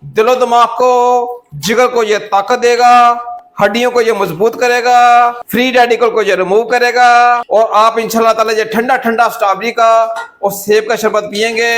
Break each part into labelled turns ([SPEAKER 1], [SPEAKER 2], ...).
[SPEAKER 1] दिलो दिमाग को, जिगर को ये ताकत देगा, हड्डियों को ये मजबूत करेगा, फ्री रेडिकल को ये रिमूव करेगा। और आप इंशाल्लाह ताला ये ठंडा ठंडा स्ट्रॉबेरी का और सेब का शरबत पियेंगे,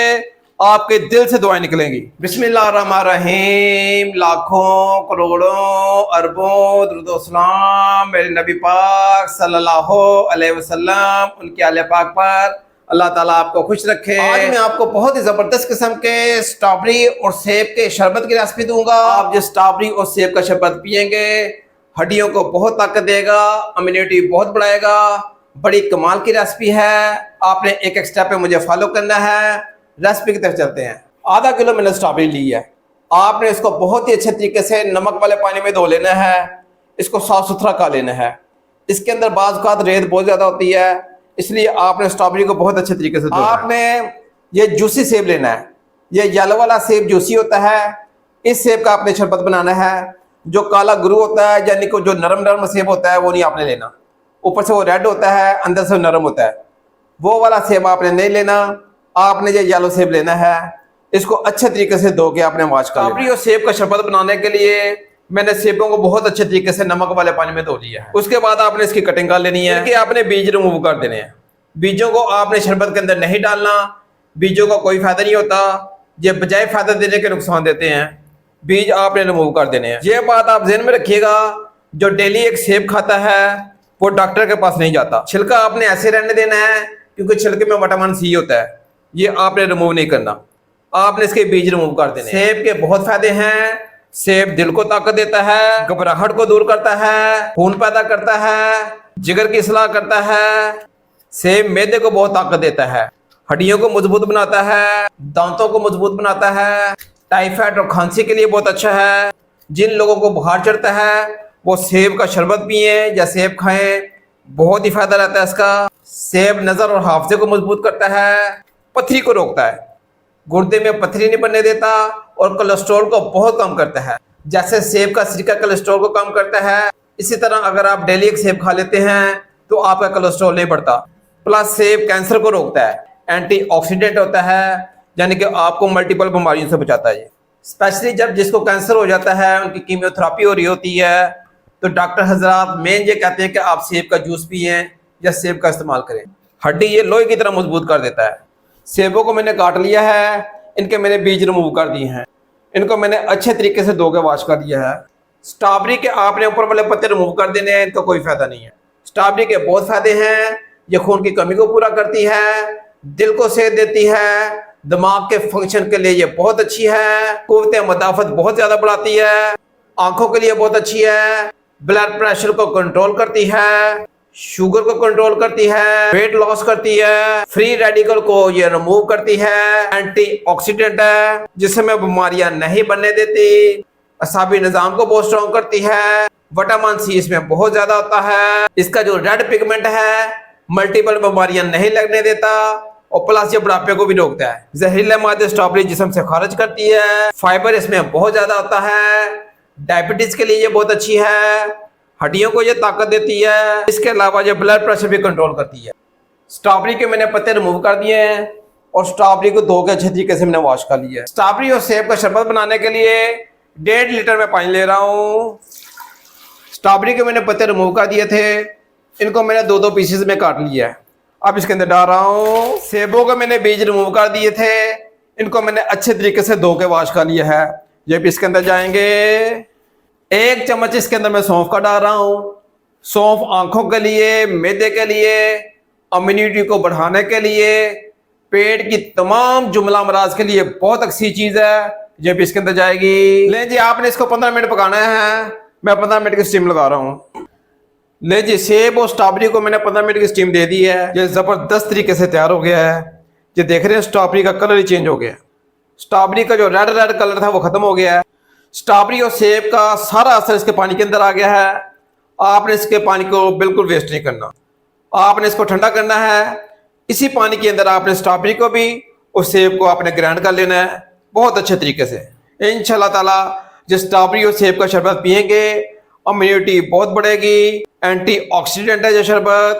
[SPEAKER 1] आपके दिल से दुआएं निकलेंगी। बिस्मिल्लाहिर्रहमानिर्रहीम। लाखों करोड़ों अरबों दुरूद सलाम मेरे नबी पाक सल्लल्लाहु अलैहि वसल्लम, उनके आले पाक पर। अल्लाह ताला आपको खुश रखे। आज मैं आपको बहुत ही जबरदस्त किस्म के स्ट्रॉबेरी और सेब के शरबत की रेसिपी दूंगा। आप जो स्ट्रॉबेरी और सेब का शरबत पियेंगे, हड्डियों को बहुत ताकत देगा, इम्यूनिटी बहुत बढ़ाएगा। बड़ी कमाल की रेसिपी है। आपने एक एक स्टेप पे मुझे फॉलो करना है। रेसिपी की तरफ चलते हैं। आधा किलो मैंने स्ट्रॉबेरी ली है। आपने इसको बहुत ही अच्छे तरीके से नमक वाले पानी में धो लेना है। इसको साफ सुथरा कर लेना है। इसके अंदर बाज़ औक़ात रेत बहुत ज़्यादा होती है, इसलिए आपने स्ट्रॉबेरी को बहुत अच्छे तरीके से धोना है। आपने ये जूसी सेब लेना है। ये येलो वाला सेब जूसी होता है। इस सेब का आपने शरबत बनाना है। जो काला गुरु होता है, यानी कि जो नरम नरम सेब होता है, वो नहीं आपने लेना। ऊपर से वो रेड होता है, अंदर से नरम होता है, वो वाला सेब आपने नहीं लेना। आपने ये येलो सेब लेना है। इसको अच्छे तरीके से धो के आपने वॉश कर लेना। स्ट्रॉबेरी और सेब का शरबत बनाने के लिए मैंने सेबों को बहुत अच्छे तरीके से नमक वाले पानी में धो लिया है। उसके बाद आपने इसकी कटिंग कर लेनी है कि आपने बीज रिमूव कर देने हैं। बीजों को आपने शरबत के अंदर नहीं डालना। बीजों का कोई फायदा नहीं होता, ये बजाय फायदा देने के नुकसान देते हैं। बीज आपने रिमूव कर देने हैं। ये बात आप ध्यान में रखिएगा, जो डेली एक सेब खाता है वो डॉक्टर के पास नहीं जाता। छिलका आपने ऐसे रहने देना है, क्योंकि छिलके में विटामिन सी होता है, ये आपने रिमूव नहीं करना। आपने इसके बीज रिमूव कर देने। सेब के बहुत फायदे हैं। सेब दिल को ताकत देता है, घबराहट को दूर करता है, खून पैदा करता है, जिगर की इस्लाह करता है। सेब मैदे को बहुत ताकत देता है, हड्डियों को मजबूत बनाता है, दांतों को मजबूत बनाता है, टाइफाइड और खांसी के लिए बहुत अच्छा है। जिन लोगों को बुखार चढ़ता है वो सेब का शरबत पिए या सेब खाएं, बहुत ही फायदा रहता है इसका। सेब नज़र और हाफजे को मजबूत करता है, पथरी को रोकता है, गुर्दे में पथरी नहीं बनने देता, और कोलेस्ट्रॉल को बहुत कम करता है। जैसे सेब का सिरका कोलेस्ट्रॉल को कम करता है, इसी तरह अगर आप डेली एक सेब खा लेते हैं तो आपका कोलेस्ट्रॉल नहीं बढ़ता। प्लस सेब कैंसर को रोकता है, एंटीऑक्सीडेंट होता है, यानी कि आपको मल्टीपल बीमारियों से बचाता है। स्पेशली जब जिसको कैंसर हो जाता है, उनकी कीमोथेरेपी हो रही होती है, तो डॉक्टर हजरात मेन ये कहते हैं कि आप सेब का जूस पिएं या सेब का इस्तेमाल करें। हड्डी ये लोहे की तरह मजबूत कर देता है। सेबों को मैंने काट लिया है, इनके मैंने बीज रिमूव कर दिए हैं। इनको मैंने अच्छे तरीके से धो के वॉश कर दिया है। स्ट्रॉबेरी के आपने ऊपर वाले पत्ते रिमूव कर देने हैं, इनका कोई फायदा नहीं है। स्ट्रॉबेरी के बहुत फायदे हैं। ये खून की कमी को पूरा करती है, दिल को सेहत देती है, दिमाग के फंक्शन के लिए ये बहुत अच्छी है, कुव्वत मदाफत बहुत ज्यादा बढ़ाती है, आंखों के लिए बहुत अच्छी है, ब्लड प्रेशर को कंट्रोल करती है, शुगर को कंट्रोल करती है, वेट लॉस करती है, फ्री रेडिकल को ये रिमूव करती है, एंटीऑक्सीडेंट है जिसमें बीमारियां नहीं बनने देती, असाबी निजाम को बहुत स्ट्रॉन्ग करती है, विटामिन सी इसमें बहुत ज्यादा होता है। इसका जो रेड पिगमेंट है मल्टीपल बीमारियां नहीं लगने देता, और प्लस ये बुढ़ापे को भी रोकता है। जहरीले मादे स्ट्रॉबेरी जिस्म से खारिज करती है। फाइबर इसमें बहुत ज्यादा होता है। डायबिटीज के लिए ये बहुत अच्छी है। हड्डियों को ये ताकत देती है। इसके अलावा ये ब्लड प्रेशर भी कंट्रोल करती है। स्ट्रॉबेरी के मैंने पत्ते रिमूव कर दिए हैं और स्ट्रॉबेरी को धो के अच्छे तरीके से मैंने वॉश कर लिया है। स्ट्रॉबेरी और सेब का शरबत बनाने के लिए 1.5 लीटर में पानी ले रहा हूँ। स्ट्रॉबेरी के मैंने पत्ते रिमूव कर दिए थे, इनको मैंने 2-2 पीसेस में काट लिया है। अब इसके अंदर डाल रहा हूँ। सेबों को मैंने बीज रिमूव कर दिए थे, इनको मैंने अच्छे तरीके से धो के वॉश कर लिया है। ये भी इसके अंदर जाएंगे। 1 चम्मच इसके अंदर मैं सौंफ का डाल रहा हूँ। सौंफ आंखों के लिए, मैदे के लिए, इम्यूनिटी को बढ़ाने के लिए, पेट की तमाम जुमला अमराज के लिए बहुत अच्छी चीज़ है। ये भी इसके अंदर जाएगी। ले जी, आपने इसको 15 मिनट पकाना है। मैं 15 मिनट की स्टीम लगा रहा हूँ। ले जी, सेब और स्ट्रॉबेरी को मैंने 15 मिनट की स्टीम दे दी है। ये ज़बरदस्त तरीके से तैयार हो गया है। ये देख रहे हैं स्ट्रॉबेरी का कलर ही चेंज हो गया। स्ट्रॉबेरी का जो रेड रेड कलर था वो खत्म हो गया है। स्ट्रॉबेरी और सेब का सारा असर इसके पानी के अंदर आ गया है। आपने इसके पानी को बिल्कुल वेस्ट नहीं करना, आपने इसको ठंडा करना है। इसी पानी के अंदर आपने स्ट्रॉबेरी को भी और सेब को आपने ग्राइंड कर लेना है बहुत अच्छे तरीके से। इंशाल्लाह ताला जो स्ट्रॉबेरी और सेब का शरबत पियेंगे, इम्यूनिटी बहुत बढ़ेगी। एंटीऑक्सीडेंट है ये शरबत,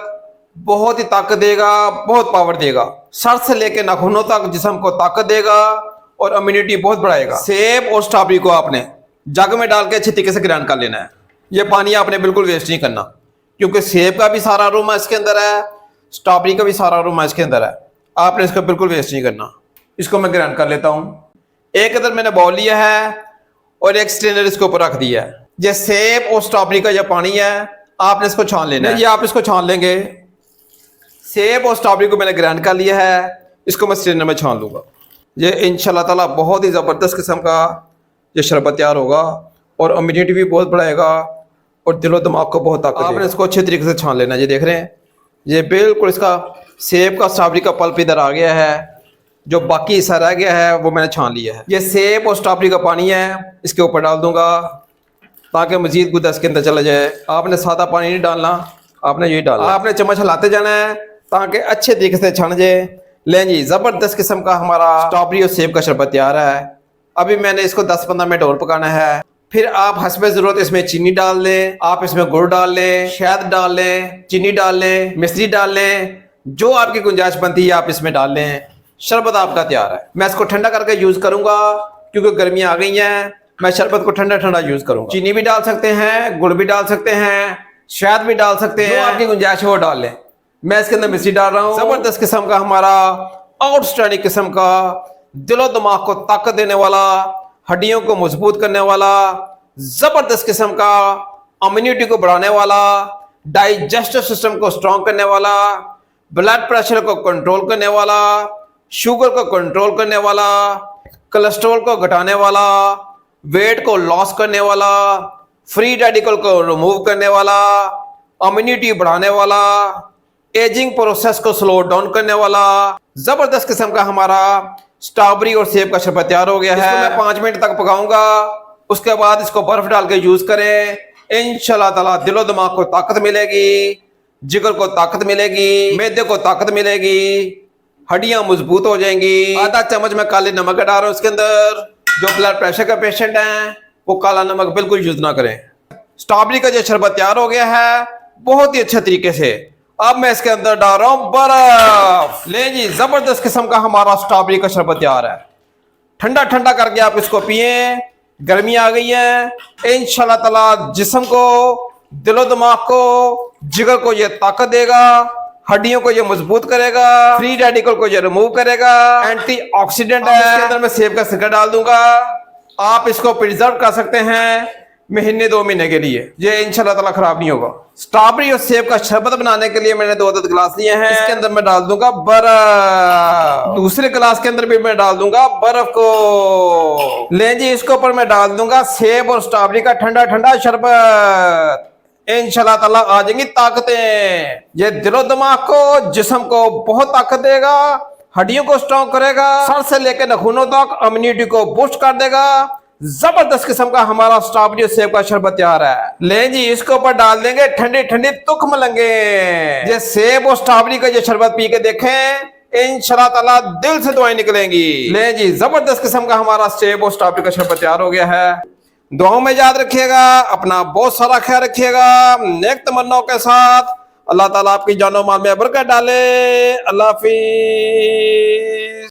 [SPEAKER 1] बहुत ही ताकत देगा, बहुत पावर देगा। सर से लेके नाखूनों तक जिस्म को ताकत देगा और इम्यूनिटी बहुत बढ़ाएगा। सेब और स्ट्रॉबेरी को आपने जग में डाल के अच्छे तरीके से ग्राइंड कर लेना है। ये पानी आपने बिल्कुल वेस्ट नहीं करना, क्योंकि सेब का भी सारा अरोमा इसके अंदर है, स्ट्रॉबेरी का भी सारा अरोमा इसके अंदर है। आपने इसको बिल्कुल वेस्ट नहीं करना। इसको मैं ग्राइंड कर लेता हूँ। एक इधर मैंने बाउल लिया है और एक स्ट्रेनर इसके ऊपर रख दिया है। ये सेब और स्ट्रॉबेरी का जो पानी है आपने इसको छान लेना है। ये आप इसको छान लेंगे। सेब और स्ट्रॉबेरी को मैंने ग्राइंड कर लिया है, इसको मैं स्ट्रेनर में छान लूँगा। ये इंशाल्लाह ताला बहुत ही ज़बरदस्त किस्म का ये शरबत तैयार होगा और इम्यूनिटी भी बहुत बढ़ाएगा और दिलो दिमाग को बहुत ताकत देगा। आपने इसको अच्छे तरीके से छान लेना है। ये देख रहे हैं, ये बिल्कुल इसका सेब का स्ट्रॉबेरी का पल्प इधर आ गया है, जो बाकी हिस्सा रह गया है वो मैंने छान लिया है। ये सेब और स्ट्रॉबेरी का पानी है, इसके ऊपर डाल दूंगा ताकि मजीद गुद्दा इसके अंदर चला जाए। आपने सादा पानी नहीं डालना, आपने यही डालना। आपने चम्मच हिलाते जाना है ताकि अच्छे तरीके से छन जाए। लें जी, ज़बरदस्त किस्म का हमारा स्ट्रॉबेरी और सेब का शरबत तैयार है। अभी मैंने इसको 10-15 मिनट और पकाना है। फिर आप हस्बे ज़रूरत इसमें चीनी डाल लें, आप इसमें गुड़ डाल लें, शहद डाल लें, चीनी डाल लें, मिश्री डाल लें, जो आपकी गुंजाइश बनती है आप इसमें डाल लें। शरबत आपका तैयार है। मैं इसको ठंडा करके यूज़ करूंगा क्योंकि गर्मियाँ आ गई हैं। मैं शरबत को ठंडा ठंडा यूज़ करूंगा। चीनी भी डाल सकते हैं, गुड़ भी डाल सकते हैं, शहद भी डाल सकते हैं, जो आपकी गुंजाइश है वो डाल लें। मैं इसके अंदर मिश्री डाल रहा हूँ। ज़बरदस्त किस्म का हमारा आउटस्टैंडिंग किस्म का दिलो दिमाग को ताकत देने वाला, हड्डियों को मजबूत करने वाला, जबरदस्त किस्म का इम्यूनिटी को बढ़ाने वाला, डाइजेस्टिव सिस्टम को स्ट्रॉन्ग करने वाला, ब्लड प्रेशर को कंट्रोल करने वाला, शुगर को कंट्रोल करने वाला, कोलेस्ट्रॉल को घटाने वाला, वेट को लॉस करने वाला, फ्री रेडिकल को रिमूव करने वाला, इम्यूनिटी बढ़ाने वाला, एजिंग प्रोसेस को स्लो डाउन करने वाला, जबरदस्त किस्म का हमारा स्ट्रॉबेरी और सेब का शरबत तैयार हो गया है। इसको मैं 5 मिनट तक पकाऊंगा। उसके बाद इसको बर्फ डाल के यूज करें। इंशाल्लाह ताला दिलो दिमाग को ताकत मिलेगी, जिगर को ताकत मिलेगी, मैदे को ताकत मिलेगी, हड्डियां मजबूत हो जाएंगी। आधा चम्मच में काले नमक डाल रहा हूं इसके अंदर। जो ब्लड प्रेशर का पेशेंट है वो काला नमक बिल्कुल यूज ना करें। स्ट्रॉबेरी का जो शरबत तैयार हो गया है बहुत ही अच्छे तरीके से। अब मैं इसके अंदर डाल रहा हूं बर्फ। ले जी, जबरदस्त किस्म का हमारा स्ट्रॉबेरी का शरबत तैयार है। ठंडा ठंडा करके आप इसको पिए। गर्मी आ गई है, इंशाल्लाह ताला जिस्म को, दिलो दिमाग को, जिगर को ये ताकत देगा, हड्डियों को ये मजबूत करेगा, फ्री रेडिकल को ये रिमूव करेगा, एंटीऑक्सीडेंट है। इसके अंदर मैं सेब का सिरका डाल दूंगा। आप इसको प्रिजर्व कर सकते हैं महीने 2 महीने के लिए। ये इंशाल्लाह ताला खराब नहीं होगा। स्ट्रॉबेरी और सेब का शरबत बनाने के लिए मैंने 2 गिलास लिए हैं। इसके अंदर मैं डाल दूंगा बर्फ। दूसरे गिलास के अंदर भी मैं डाल दूंगा बर्फ को। ले जी, इसके ऊपर मैं डाल दूंगा सेब और स्ट्रॉबेरी का ठंडा ठंडा शरबत। इंशाल्लाह ताला आ जाएंगी ताकतें। ये दिलो दिमाग को, जिस्म को बहुत ताकत देगा, हड्डियों को स्ट्रॉन्ग करेगा, सर से लेकर नाखूनों तक इम्यूनिटी को बूस्ट कर देगा। जबरदस्त किस्म का हमारा स्ट्रॉबेरी और सेब का शरबत तैयार है। ले जी, इसके ऊपर डाल देंगे ठंडी ठंडी तुख मलंगे। ये सेब और स्ट्रॉबेरी का ये शरबत पी के देखें, इंशाल्लाह ताला दिल से दुआएं निकलेंगी। ले जी, जबरदस्त किस्म का हमारा सेब और स्ट्रॉबेरी का शरबत तैयार हो गया है। दुआओं में याद रखिएगा, अपना बहुत सारा ख्याल रखिएगा। नेक तमन्नाओं के साथ अल्लाह ताला आपकी जानो माल में बरकत डाले। अल्लाह हाफिज।